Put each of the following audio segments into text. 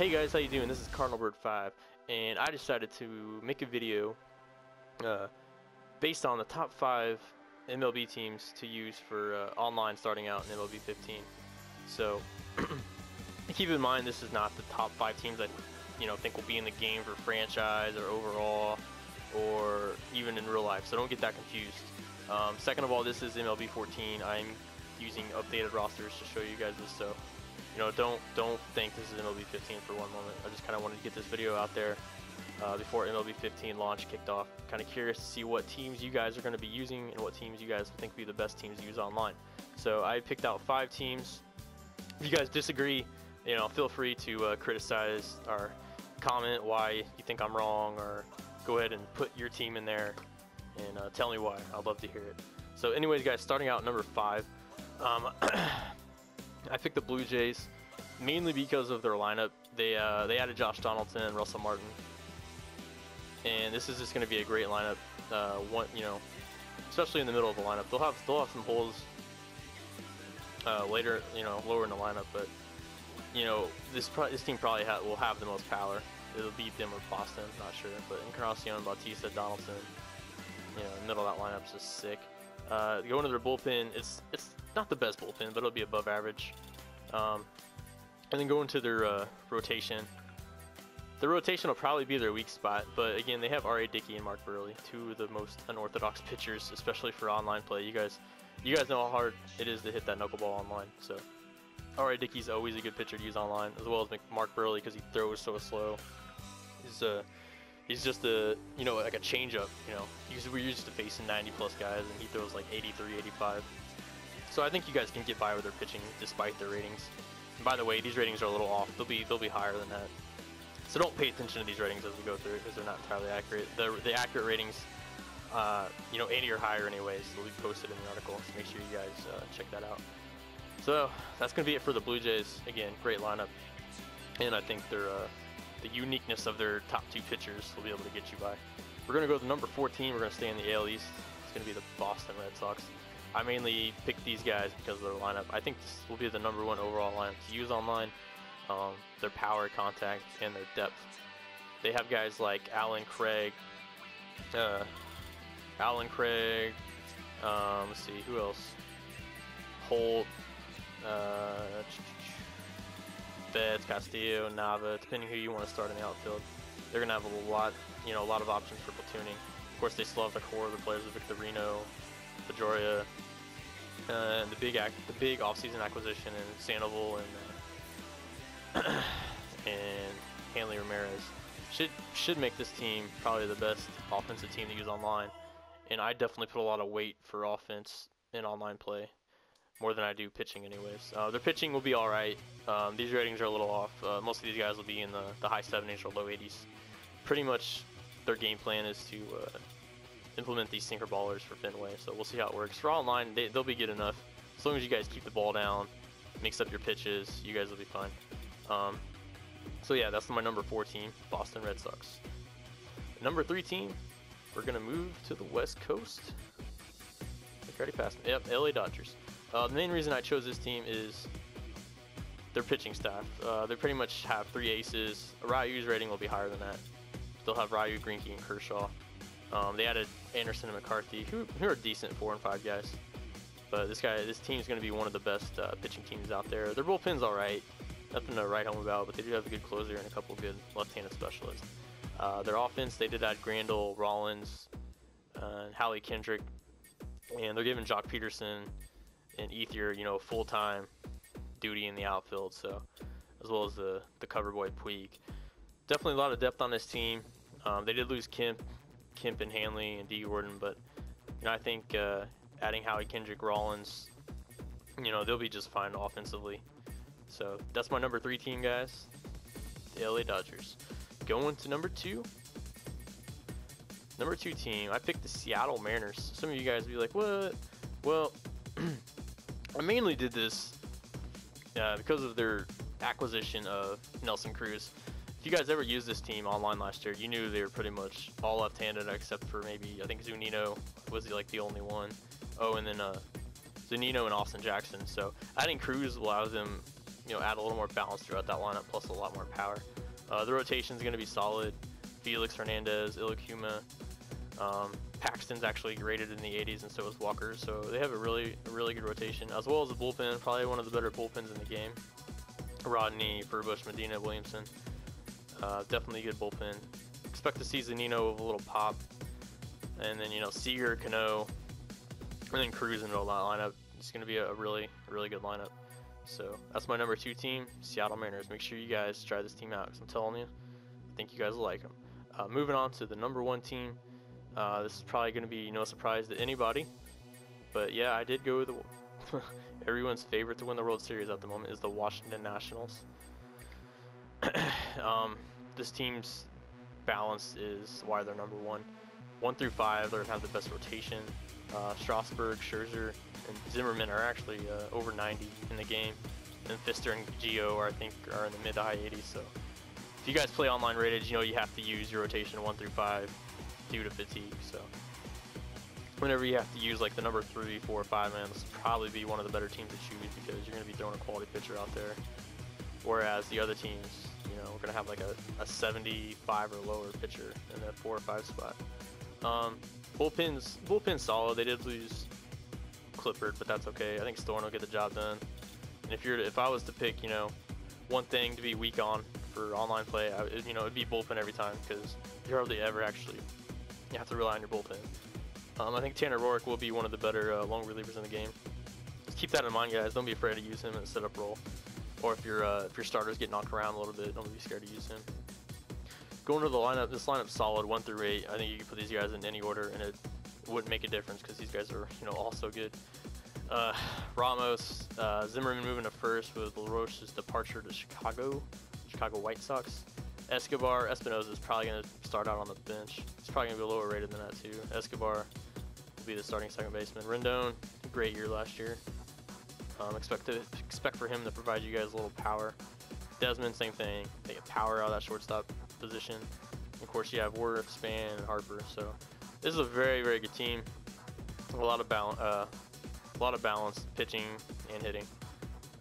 Hey guys, how you doing? This is CardinalBird5, and I decided to make a video based on the top 5 MLB teams to use for online starting out in MLB 15. So keep in mind, this is not the top 5 teams I think will be in the game for franchise or overall or even in real life, so don't get that confused. Second of all, this is MLB 14. I'm using updated rosters to show you guys this, so don't think this is MLB 15 for one moment. I just kind of wanted to get this video out there before MLB 15 launch kicked off. Kind of curious to see what teams you guys are going to be using and what teams you guys think would be the best teams to use online. So I picked out 5 teams. If you guys disagree, feel free to criticize or comment why you think I'm wrong, or go ahead and put your team in there and tell me why. I'd love to hear it. So anyways, guys, starting out number 5. I picked the Blue Jays mainly because of their lineup. They added Josh Donaldson and Russell Martin, and this is just going to be a great lineup. Especially in the middle of the lineup, they'll have some holes later, lower in the lineup, but this team probably will have the most power. It'll beat them or Boston, not sure, but Encarnacion, Bautista, Donaldson, in the middle of that lineup is just sick. Going to their bullpen, it's not the best bullpen, but it'll be above average. And then going to their rotation. The rotation will probably be their weak spot, but again, they have R.A. Dickey and Mark Burley, 2 of the most unorthodox pitchers, especially for online play. You guys know how hard it is to hit that knuckleball online. So R.A. Dickey's always a good pitcher to use online, as well as Mark Burley because he throws so slow. He's just like a changeup. We're used to facing 90+ guys, and he throws like 83, 85. So I think you guys can get by with their pitching despite their ratings. And by the way, these ratings are a little off. They'll be higher than that. So don't pay attention to these ratings as we go through it, because they're not entirely accurate. The accurate ratings, 80 or higher anyways, will be posted in the article. So make sure you guys check that out. So that's gonna be it for the Blue Jays. Again, great lineup, and I think the uniqueness of their top 2 pitchers will be able to get you by. We're gonna go to number 14. We're gonna stay in the AL East. It's gonna be the Boston Red Sox. I mainly picked these guys because of their lineup. I think this will be the #1 overall lineup to use online. Their power, contact, and their depth. They have guys like Allen Craig. Let's see, who else? Holt, Betts, Castillo, Nava, depending who you want to start in the outfield. They're gonna have a lot of options for platooning. Of course, they still have the core of the players of Victorino, Pedroia, and the big offseason acquisition in Sandoval and Hanley Ramirez should make this team probably the best offensive team to use online. And I definitely put a lot of weight for offense in online play, more than I do pitching anyways. Their pitching will be alright. These ratings are a little off. Most of these guys will be in the high 70s or low 80s. Pretty much their game plan is to implement these sinker ballers for Fenway, so we'll see how it works. For online, they'll be good enough. As long as you guys keep the ball down, mix up your pitches, you guys will be fine. So yeah, that's my number 4 team, Boston Red Sox. Number 3 team, we're going to move to the West Coast. I already passed me. Yep, LA Dodgers. The main reason I chose this team is their pitching staff. They pretty much have 3 aces. Ryu's rating will be higher than that. They'll have Ryu, Greinke, and Kershaw. They added Anderson and McCarthy, who are decent 4 and 5 guys. But this team is going to be one of the best pitching teams out there. Their bullpen's alright. Nothing to write home about, but they do have a good closer and a couple good left-handed specialists. Their offense, they did add Grandal, Rollins, and Hallie Kendrick. And they're giving Jock Peterson and Ethier, full-time duty in the outfield, so as well as the cover boy Puig. Definitely a lot of depth on this team. They did lose Kemp and Hanley and D. Gordon, but I think adding Hallie Kendrick, Rollins, they'll be just fine offensively. So that's my number 3 team, guys, the LA Dodgers. Going to number 2. Number 2 team, I picked the Seattle Mariners. Some of you guys will be like, what? Well, I mainly did this because of their acquisition of Nelson Cruz. If you guys ever used this team online last year, you knew they were pretty much all left-handed except for maybe, I think Zunino was like the only one. Oh, and then Zunino and Austin Jackson. So adding Cruz allows them, add a little more balance throughout that lineup, plus a lot more power. The rotation is going to be solid. Felix, Hernandez, Ilicuma. Paxton's actually rated in the 80s, and so is Walker. So they have a really good rotation, as well as a bullpen. Probably one of the better bullpens in the game. Rodney, Burbush, Medina, Williamson. Definitely a good bullpen. Expect to see Zanino with a little pop. And then, Seager, Cano, and then Cruz into a lineup. It's going to be a really good lineup. So that's my number 2 team, Seattle Mariners. Make sure you guys try this team out, because I'm telling you, I think you guys will like them. Moving on to the number 1 team. This is probably going to be no surprise to anybody. But yeah, I did go with everyone's favorite to win the World Series at the moment is the Washington Nationals. This team's balance is why they're number 1. 1 through 5, they're going to have the best rotation. Strasburg, Scherzer, and Zimmerman are actually over 90 in the game. And Fister and Gio are, I think, are in the mid to high 80s. So if you guys play online rated, you have to use your rotation 1 through 5 due to fatigue. So whenever you have to use like the number 3, 4, 5 man, this will probably be one of the better teams to choose, because you're going to be throwing a quality pitcher out there. Whereas the other teams, we're going to have like a 75 or lower pitcher in that 4 or 5 spot. Bullpen's solid. They did lose Clippard, but that's okay. I think Storm will get the job done. And if I was to pick, one thing to be weak on for online play, it'd be bullpen every time, because you hardly ever actually have to rely on your bullpen. I think Tanner Roark will be one of the better long relievers in the game. Just keep that in mind, guys. Don't be afraid to use him in a setup role, or if your starters get knocked around a little bit, don't be scared to use him. Going to the lineup, this lineup's solid 1 through 8. I think you can put these guys in any order, and it wouldn't make a difference, because these guys are all so good. Ramos, Zimmerman moving to first with LaRoche's departure to Chicago White Sox. Espinosa is probably going to start out on the bench. He's probably going to be lower rated than that too. Escobar will be the starting second baseman. Rendon, great year last year. Expect for him to provide you guys a little power. Desmond, same thing. They get power out of that shortstop position. Of course, you have Worth, Span, and Harper. So this is a very good team. A lot of balance, pitching and hitting.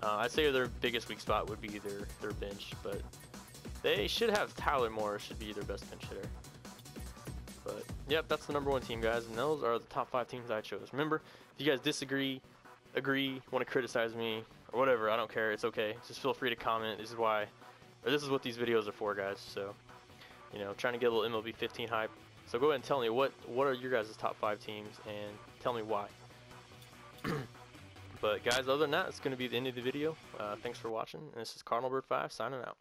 I'd say their biggest weak spot would be their bench, but they should have Tyler Moore should be their best bench hitter. But yep, that's the number 1 team, guys, and those are the top 5 teams I chose. Remember, if you guys disagree, agree, want to criticize me, or whatever, I don't care. It's okay. Just feel free to comment. This is what these videos are for, guys. So, trying to get a little MLB 15 hype. So go ahead and tell me what are your guys' top 5 teams, and tell me why. But guys, other than that, it's going to be the end of the video. Thanks for watching, and this is Cardinal Bird 5 signing out.